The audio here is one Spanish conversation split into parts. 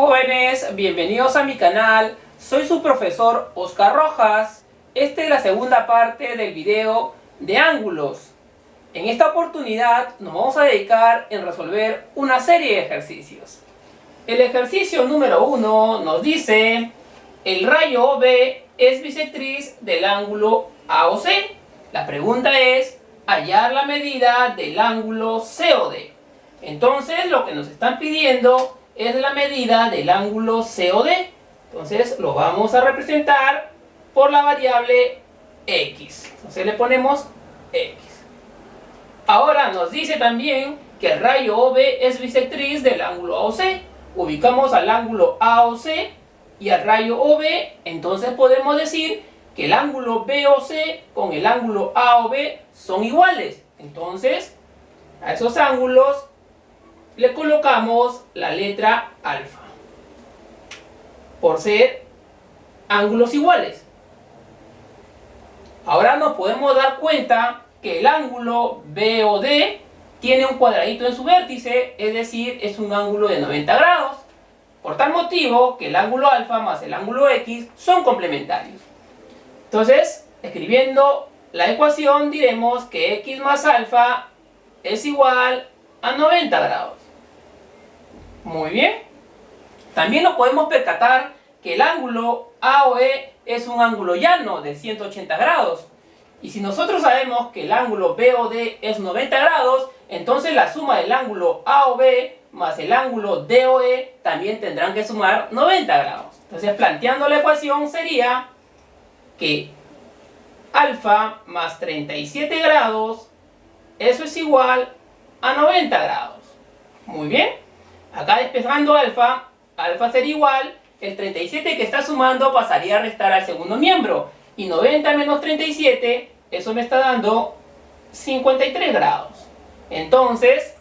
Jóvenes, bienvenidos a mi canal. Soy su profesor Oscar Rojas. Esta es la segunda parte del video de ángulos. En esta oportunidad nos vamos a dedicar en resolver una serie de ejercicios. El ejercicio número 1 nos dice: el rayo OB es bisectriz del ángulo AOC. La pregunta es hallar la medida del ángulo COD. Entonces lo que nos están pidiendo es la medida del ángulo COD. Entonces lo vamos a representar por la variable X. Entonces le ponemos X. Ahora nos dice también que el rayo OB es bisectriz del ángulo AOC. Ubicamos al ángulo AOC y al rayo OB. Entonces podemos decir que el ángulo BOC con el ángulo AOB son iguales. Entonces a esos ángulos le colocamos la letra alfa, por ser ángulos iguales. Ahora nos podemos dar cuenta que el ángulo BOD tiene un cuadradito en su vértice, es decir, es un ángulo de 90 grados. Por tal motivo que el ángulo alfa más el ángulo X son complementarios. Entonces, escribiendo la ecuación, diremos que X más alfa es igual a 90 grados. Muy bien. También nos podemos percatar que el ángulo AOE es un ángulo llano de 180 grados. Y si nosotros sabemos que el ángulo BOD es 90 grados, entonces la suma del ángulo AOB más el ángulo DOE también tendrán que sumar 90 grados. Entonces, planteando la ecuación, sería que alfa más 37 grados, eso es igual a 90 grados. Muy bien. Acá despejando alfa sería igual, el 37 que está sumando pasaría a restar al segundo miembro. Y 90 menos 37, eso me está dando 53 grados. Entonces,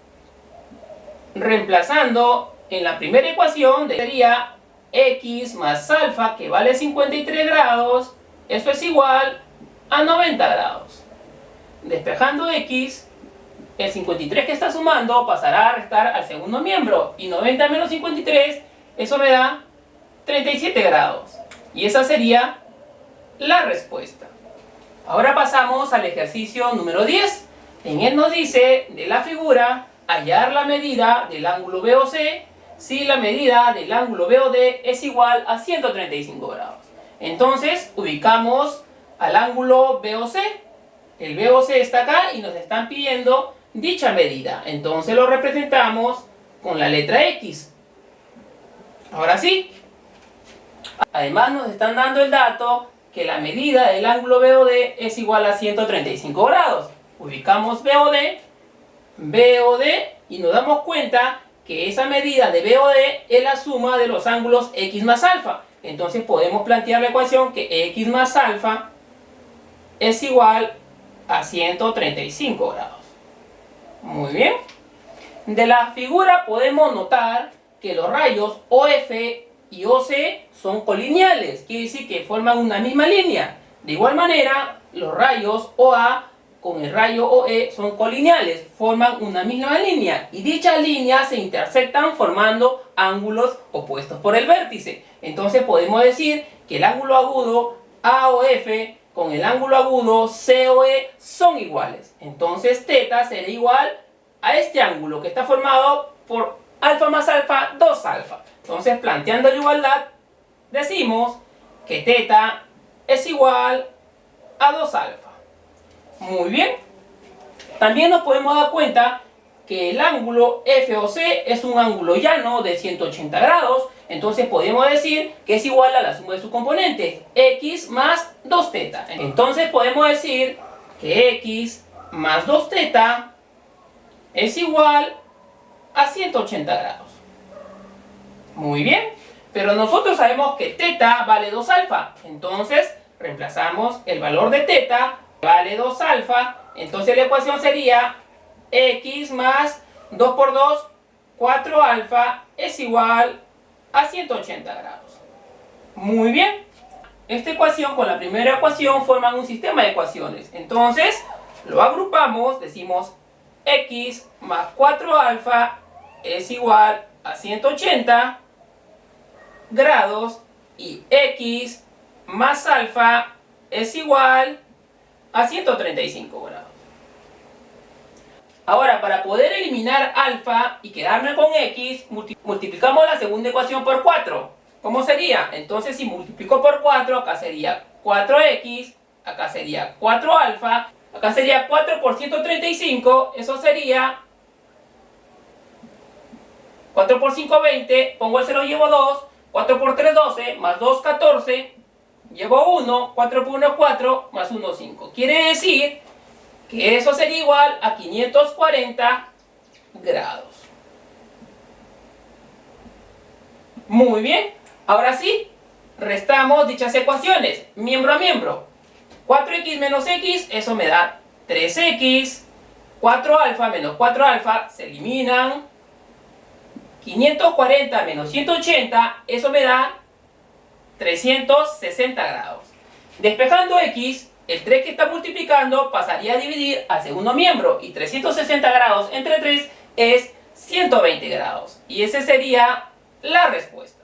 reemplazando en la primera ecuación, sería X más alfa, que vale 53 grados, eso es igual a 90 grados. Despejando X, el 53 que está sumando pasará a restar al segundo miembro. Y 90 menos 53, eso me da 37 grados. Y esa sería la respuesta. Ahora pasamos al ejercicio número 10. En él nos dice, de la figura, hallar la medida del ángulo BOC si la medida del ángulo BOD es igual a 135 grados. Entonces, ubicamos al ángulo BOC. El BOC está acá y nos están pidiendo dicha medida. Entonces lo representamos con la letra X. Ahora sí. Además nos están dando el dato que la medida del ángulo BOD es igual a 135 grados. Ubicamos BOD y nos damos cuenta que esa medida de BOD es la suma de los ángulos X más alfa. Entonces podemos plantear la ecuación que X más alfa es igual a 135 grados. Muy bien. De la figura podemos notar que los rayos OF y OC son colineales, quiere decir que forman una misma línea. De igual manera, los rayos OA con el rayo OE son colineales, forman una misma línea y dichas líneas se intersectan formando ángulos opuestos por el vértice. Entonces podemos decir que el ángulo agudo AOF con el ángulo agudo COE son iguales. Entonces θ será igual a este ángulo que está formado por alfa más alfa, 2 alfa. Entonces, planteando la igualdad, decimos que θ es igual a 2 alfa. Muy bien. También nos podemos dar cuenta que el ángulo FOC es un ángulo llano de 180 grados. Entonces podemos decir que es igual a la suma de sus componentes, X más 2θ. Entonces podemos decir que X más 2θ es igual a 180 grados. Muy bien. Pero nosotros sabemos que θ vale 2 alfa. Entonces reemplazamos el valor de θ, vale 2 alfa. Entonces la ecuación sería X más 2 por 2, 4 alfa es igual a 180 grados. Muy bien. Esta ecuación con la primera ecuación forman un sistema de ecuaciones. Entonces lo agrupamos, decimos X más 4 alfa es igual a 180 grados y x más alfa es igual a 135 grados. Ahora, para poder eliminar alfa y quedarme con x, multiplicamos la segunda ecuación por 4. ¿Cómo sería? Entonces, si multiplico por 4, acá sería 4x, acá sería 4 alfa, acá sería 4 por 135, eso sería 4 por 5, 20, pongo el 0, llevo 2, 4 por 3, 12, más 2, 14, llevo 1, 4 por 1, 4, más 1, 5. Quiere decir que eso sería igual a 540 grados. Muy bien, ahora sí, restamos dichas ecuaciones, miembro a miembro. 4x menos x, eso me da 3x, 4 alfa menos 4 alfa, se eliminan. 540 menos 180, eso me da 360 grados. Despejando x, el 3 que está multiplicando pasaría a dividir al segundo miembro y 360 grados entre 3 es 120 grados. Y esa sería la respuesta.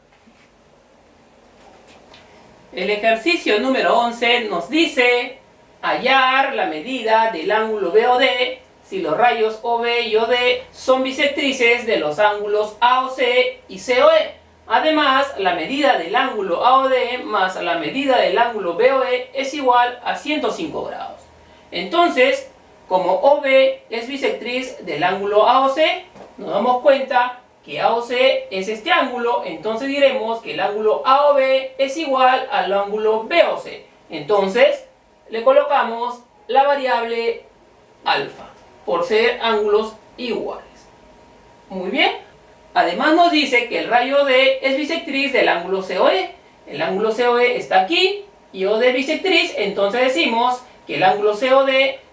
El ejercicio número 11 nos dice hallar la medida del ángulo BOD si los rayos OB y OD son bisectrices de los ángulos AOC y COE. Además, la medida del ángulo AOD más la medida del ángulo BOE es igual a 105 grados. Entonces, como OB es bisectriz del ángulo AOC, nos damos cuenta que AOC es este ángulo, entonces diremos que el ángulo AOB es igual al ángulo BOC. Entonces, le colocamos la variable alfa, por ser ángulos iguales. Muy bien. Además nos dice que el rayo D es bisectriz del ángulo COE. El ángulo COE está aquí y OD es bisectriz, entonces decimos que el ángulo COD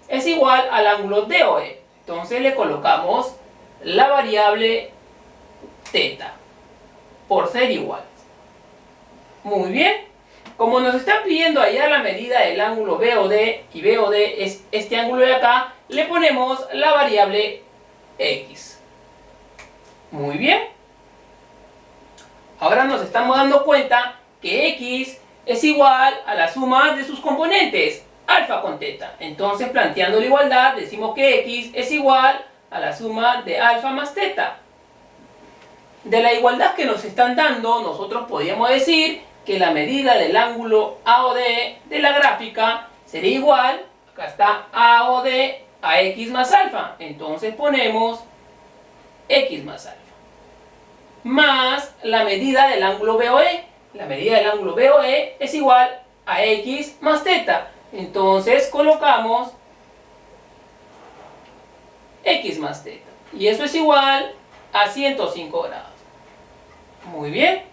es igual al ángulo DOE. Entonces le colocamos la variable teta, por ser iguales. Muy bien. Como nos están pidiendo allá la medida del ángulo BOD y BOD es este ángulo de acá, le ponemos la variable x. Muy bien. Ahora nos estamos dando cuenta que x es igual a la suma de sus componentes, alfa con teta. Entonces, planteando la igualdad, decimos que x es igual a la suma de alfa más teta. De la igualdad que nos están dando, nosotros podríamos decir que la medida del ángulo AOD de la gráfica sería igual, acá está AOD, a x más alfa. Entonces ponemos x más alfa. Más la medida del ángulo BOE. La medida del ángulo BOE es igual a x más teta. Entonces colocamos x más teta. Y eso es igual a 105 grados. Muy bien.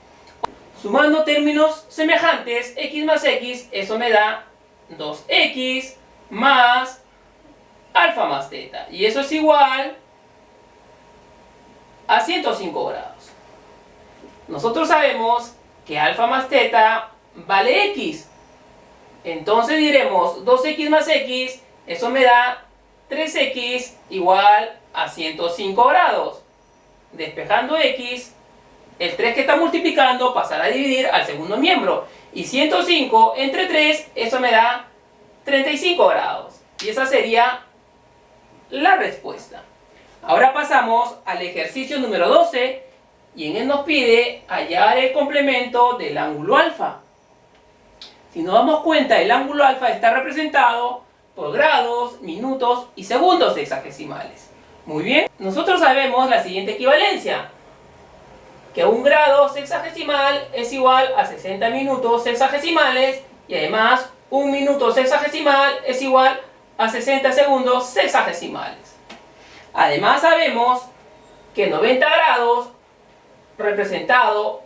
Sumando términos semejantes, x más x, eso me da 2x más alfa más teta. Y eso es igual a 105 grados. Nosotros sabemos que alfa más teta vale x. Entonces diremos 2x más x, eso me da 3x igual a 105 grados. Despejando x, el 3 que está multiplicando pasará a dividir al segundo miembro. Y 105 entre 3, eso me da 35 grados. Y esa sería la respuesta. Ahora pasamos al ejercicio número 12. Y en él nos pide hallar el complemento del ángulo alfa. Si nos damos cuenta, el ángulo alfa está representado por grados, minutos y segundos sexagesimales. Muy bien. Nosotros sabemos la siguiente equivalencia. Que un grado sexagesimal es igual a 60 minutos sexagesimales y además un minuto sexagesimal es igual a 60 segundos sexagesimales. Además sabemos que 90 grados representado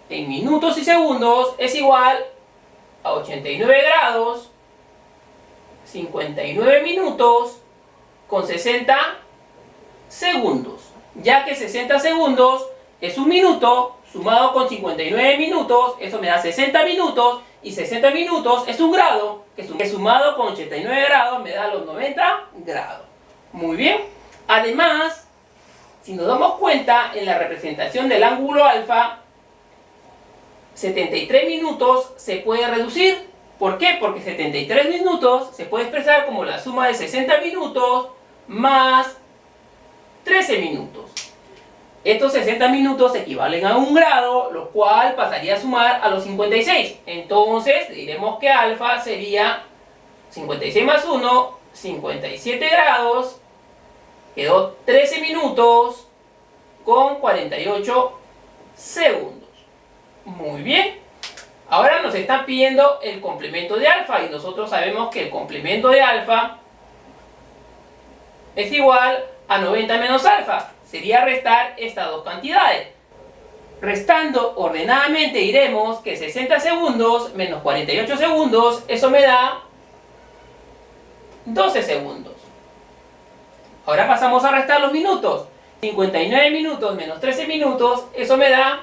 en minutos y segundos es igual a 89 grados, 59 minutos con 60 segundos, ya que 60 segundos es un minuto sumado con 59 minutos, eso me da 60 minutos, y 60 minutos es un grado, que sumado con 89 grados me da los 90 grados. Muy bien. Además, si nos damos cuenta, en la representación del ángulo alfa, 73 minutos se puede reducir. ¿Por qué? Porque 73 minutos se puede expresar como la suma de 60 minutos más 13 minutos. Estos 60 minutos equivalen a 1 grado, lo cual pasaría a sumar a los 56. Entonces diremos que alfa sería 56 más 1, 57 grados. Quedó 13 minutos con 48 segundos. Muy bien. Ahora nos están pidiendo el complemento de alfa y nosotros sabemos que el complemento de alfa es igual a 90 menos alfa. Sería restar estas dos cantidades. Restando ordenadamente diremos que 60 segundos menos 48 segundos, eso me da 12 segundos. Ahora pasamos a restar los minutos. 59 minutos menos 13 minutos, eso me da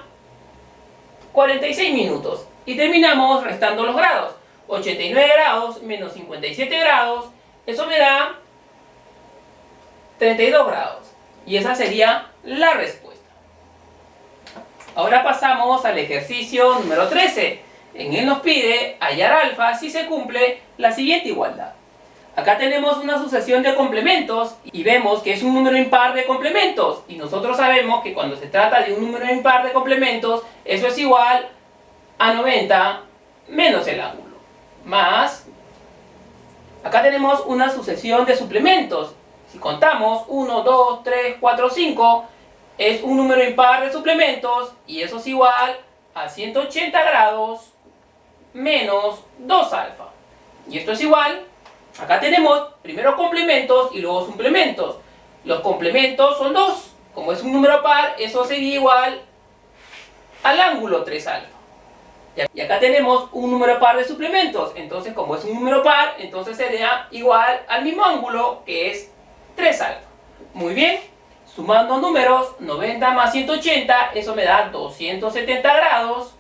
46 minutos. Y terminamos restando los grados. 89 grados menos 57 grados, eso me da 32 grados. Y esa sería la respuesta. Ahora pasamos al ejercicio número 13. En él nos pide hallar alfa si se cumple la siguiente igualdad. Acá tenemos una sucesión de complementos y vemos que es un número impar de complementos. Y nosotros sabemos que cuando se trata de un número impar de complementos, eso es igual a 90 menos el ángulo. Más, acá tenemos una sucesión de suplementos. Si contamos 1, 2, 3, 4, 5, es un número impar de suplementos y eso es igual a 180 grados menos 2 alfa. Y esto es igual, acá tenemos primero complementos y luego suplementos. Los complementos son 2. Como es un número par, eso sería igual al ángulo 3 alfa. Y acá tenemos un número par de suplementos. Entonces, como es un número par, entonces sería igual al mismo ángulo que es 3 alfa. Muy bien. Sumando números, 90 más 180, eso me da 270 grados.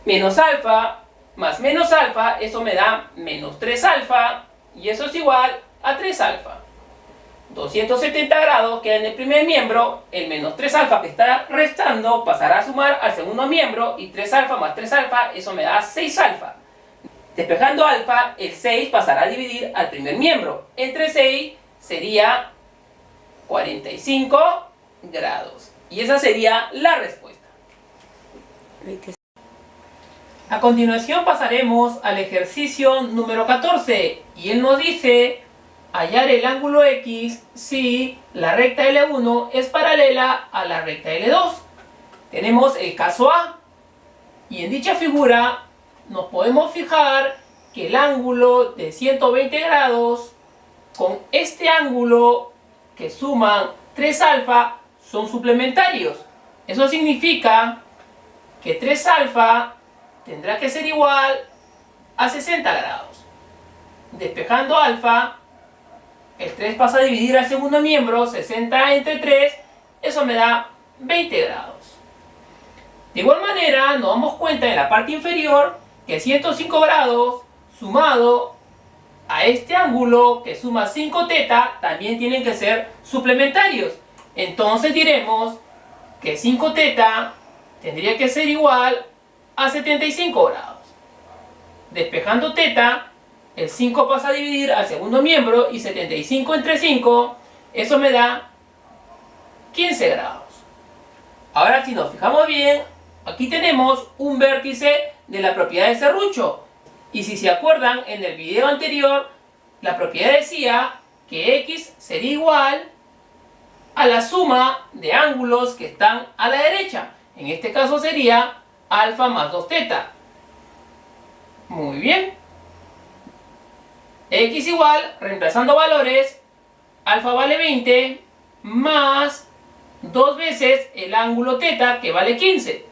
Menos alfa más menos alfa, eso me da menos 3 alfa. Y eso es igual a 3 alfa. 270 grados queda en el primer miembro. El menos 3 alfa que está restando pasará a sumar al segundo miembro. Y 3 alfa más 3 alfa, eso me da 6 alfa. Despejando alfa, el 6 pasará a dividir al primer miembro. Entre 6 sería 45 grados. Y esa sería la respuesta. A continuación pasaremos al ejercicio número 14. Y él nos dice hallar el ángulo X si la recta L1 es paralela a la recta L2. Tenemos el caso A. Y en dicha figura nos podemos fijar que el ángulo de 120 grados con este ángulo que suman 3 alfa son suplementarios. Eso significa que 3 alfa tendrá que ser igual a 60 grados. Despejando alfa, el 3 pasa a dividir al segundo miembro, 60 entre 3, eso me da 20 grados. De igual manera, nos damos cuenta en la parte inferior que 105 grados sumado a este ángulo que suma 5 teta también tienen que ser suplementarios. Entonces diremos que 5 teta tendría que ser igual a 75 grados. Despejando teta, el 5 pasa a dividir al segundo miembro y 75 entre 5, eso me da 15 grados. Ahora si nos fijamos bien, aquí tenemos un vértice de la propiedad de serrucho. Y si se acuerdan, en el video anterior, la propiedad decía que X sería igual a la suma de ángulos que están a la derecha. En este caso sería alfa más 2 teta. Muy bien. X igual, reemplazando valores, alfa vale 20 más 2 veces el ángulo teta que vale 15.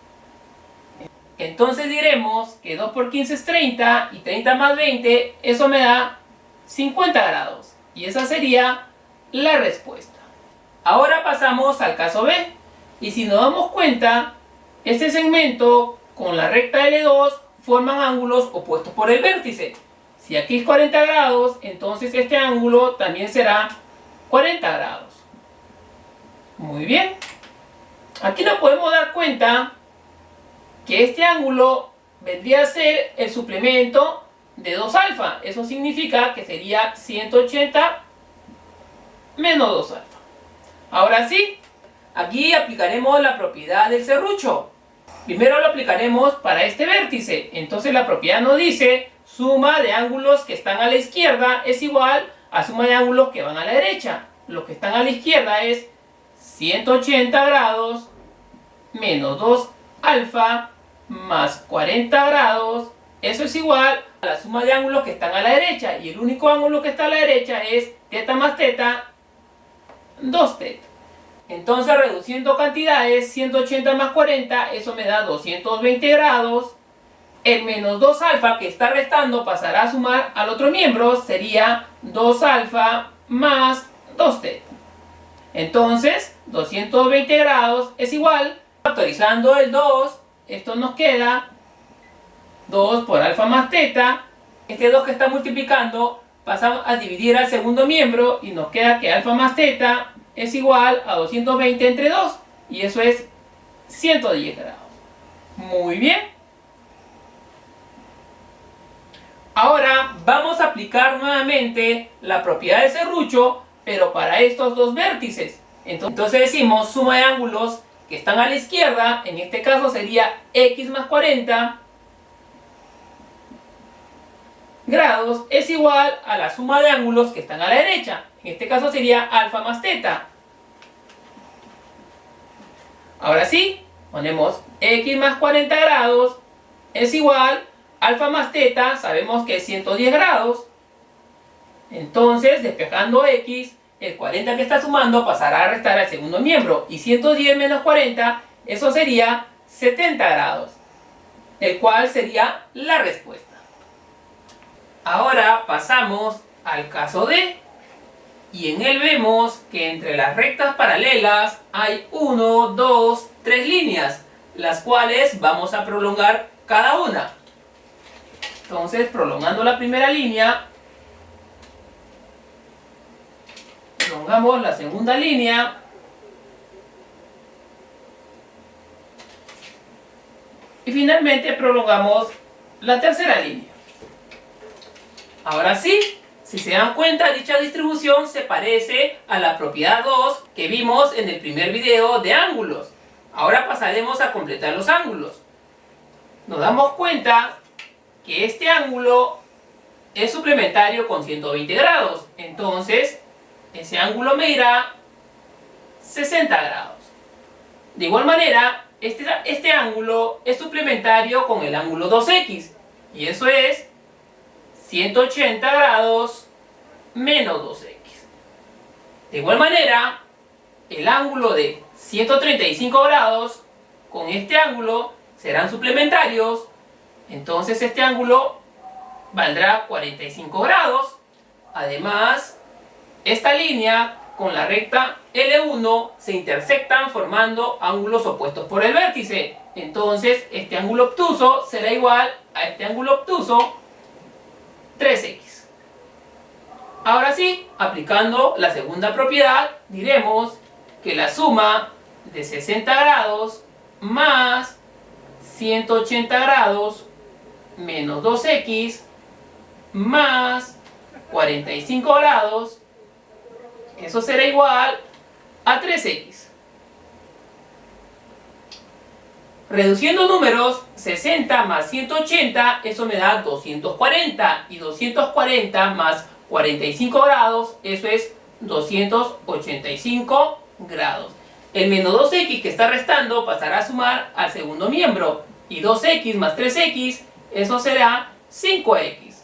Entonces diremos que 2 por 15 es 30 y 30 más 20, eso me da 50 grados. Y esa sería la respuesta. Ahora pasamos al caso B. Y si nos damos cuenta, este segmento con la recta L2 forman ángulos opuestos por el vértice. Si aquí es 40 grados, entonces este ángulo también será 40 grados. Muy bien. Aquí nos podemos dar cuenta que este ángulo vendría a ser el suplemento de 2 alfa. Eso significa que sería 180 menos 2 alfa. Ahora sí, aquí aplicaremos la propiedad del serrucho. Primero lo aplicaremos para este vértice. Entonces la propiedad nos dice suma de ángulos que están a la izquierda es igual a suma de ángulos que van a la derecha. Los que están a la izquierda es 180 grados menos 2 alfa más 40 grados. Eso es igual a la suma de ángulos que están a la derecha. Y el único ángulo que está a la derecha es teta más teta, 2 teta. Entonces, reduciendo cantidades, 180 más 40, eso me da 220 grados. El menos 2 alfa que está restando pasará a sumar al otro miembro, sería 2 alfa más 2 teta. Entonces, 220 grados es igual, factorizando el 2, esto nos queda 2 por alfa más teta. Este 2 que está multiplicando pasa a dividir al segundo miembro y nos queda que alfa más teta es igual a 220 entre 2 y eso es 110 grados. Muy bien. Ahora vamos a aplicar nuevamente la propiedad de serrucho, pero para estos dos vértices. Entonces decimos suma de ángulos que están a la izquierda, en este caso sería x más 40 grados es igual a la suma de ángulos que están a la derecha. En este caso sería alfa más teta. Ahora sí, ponemos x más 40 grados es igual a alfa más teta, sabemos que es 110 grados. Entonces, despejando x, el 40 que está sumando pasará a restar al segundo miembro. Y 110 menos 40, eso sería 70 grados, el cual sería la respuesta. Ahora pasamos al caso D. Y en él vemos que entre las rectas paralelas hay 1, 2, 3 líneas, las cuales vamos a prolongar cada una. Entonces, prolongando la primera línea, prolongamos la segunda línea, y finalmente prolongamos la tercera línea. Ahora sí, si se dan cuenta, dicha distribución se parece a la propiedad 2 que vimos en el primer video de ángulos. Ahora pasaremos a completar los ángulos. Nos damos cuenta que este ángulo es suplementario con 120 grados. Entonces, ese ángulo medirá 60 grados. De igual manera, este ángulo es suplementario con el ángulo 2x. Y eso es 180 grados menos 2x. De igual manera, el ángulo de 135 grados con este ángulo serán suplementarios. Entonces este ángulo valdrá 45 grados. Además, esta línea con la recta L1 se intersectan formando ángulos opuestos por el vértice. Entonces este ángulo obtuso será igual a este ángulo obtuso 3x. Ahora sí, aplicando la segunda propiedad, diremos que la suma de 60 grados más 180 grados menos 2x más 45 grados, eso será igual a 3x. Reduciendo números, 60 más 180, eso me da 240. Y 240 más 45 grados, eso es 285 grados. El menos 2x que está restando pasará a sumar al segundo miembro. Y 2x más 3x, eso será 5x.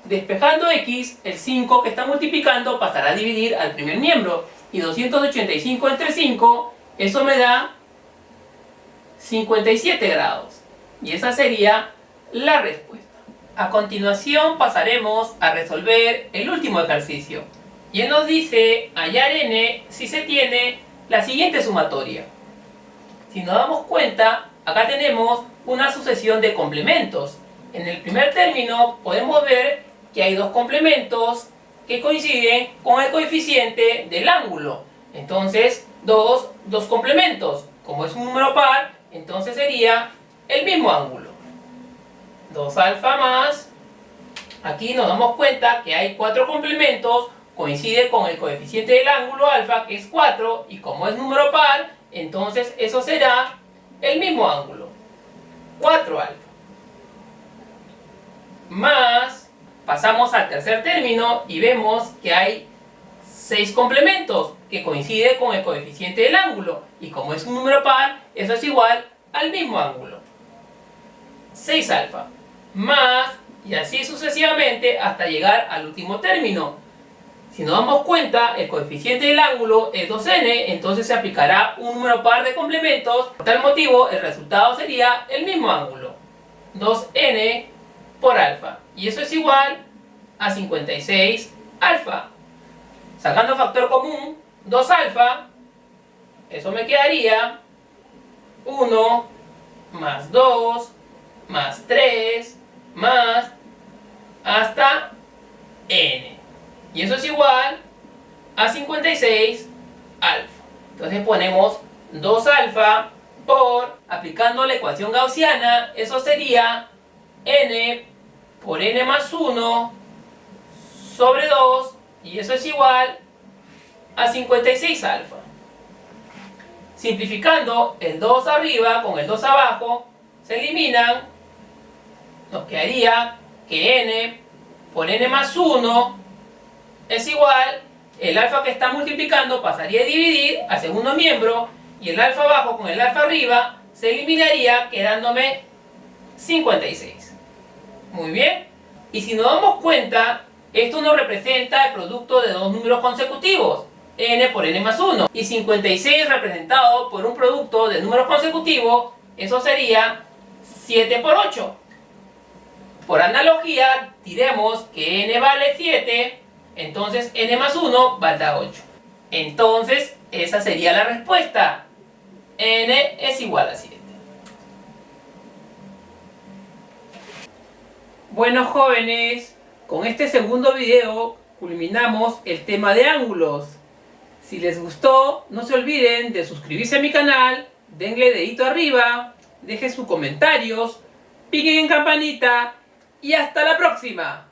Despejando x, el 5 que está multiplicando pasará a dividir al primer miembro. Y 285 entre 5, eso me da 57 grados. Y esa sería la respuesta. A continuación pasaremos a resolver el último ejercicio. Y él nos dice hallar n si se tiene la siguiente sumatoria. Si nos damos cuenta, acá tenemos una sucesión de complementos. En el primer término podemos ver que hay dos complementos que coinciden con el coeficiente del ángulo. Entonces, dos complementos. Como es un número par, entonces sería el mismo ángulo. 2 alfa más, aquí nos damos cuenta que hay 4 complementos, coincide con el coeficiente del ángulo alfa, que es 4, y como es número par, entonces eso será el mismo ángulo, 4 alfa. Más, pasamos al tercer término y vemos que hay 6 complementos, que coincide con el coeficiente del ángulo, y como es un número par, eso es igual al mismo ángulo, 6 alfa. Más, y así sucesivamente hasta llegar al último término. Si nos damos cuenta, el coeficiente del ángulo es 2n, entonces se aplicará un número par de complementos. Por tal motivo, el resultado sería el mismo ángulo, 2n por alfa. Y eso es igual a 56 alfa. Sacando factor común, 2 alfa, eso me quedaría 1 más 2 más 3 más hasta n. Y eso es igual a 56 alfa. Entonces ponemos 2 alfa por, aplicando la ecuación gaussiana, eso sería n por n más 1 sobre 2, y eso es igual a 56 alfa. Simplificando el 2 arriba con el 2 abajo, se eliminan, nos quedaría que n por n más 1 es igual, el alfa que está multiplicando pasaría a dividir al segundo miembro, y el alfa abajo con el alfa arriba se eliminaría, quedándome 56. Muy bien. Y si nos damos cuenta, esto nos representa el producto de dos números consecutivos, n por n más 1. Y 56 representado por un producto de números consecutivos, eso sería 7 por 8. Por analogía, diremos que n vale 7, entonces n más 1 valdrá 8. Entonces, esa sería la respuesta. N es igual a 7. Bueno, jóvenes, con este segundo video culminamos el tema de ángulos. Si les gustó, no se olviden de suscribirse a mi canal, denle dedito arriba, dejen sus comentarios, piquen en campanita y hasta la próxima.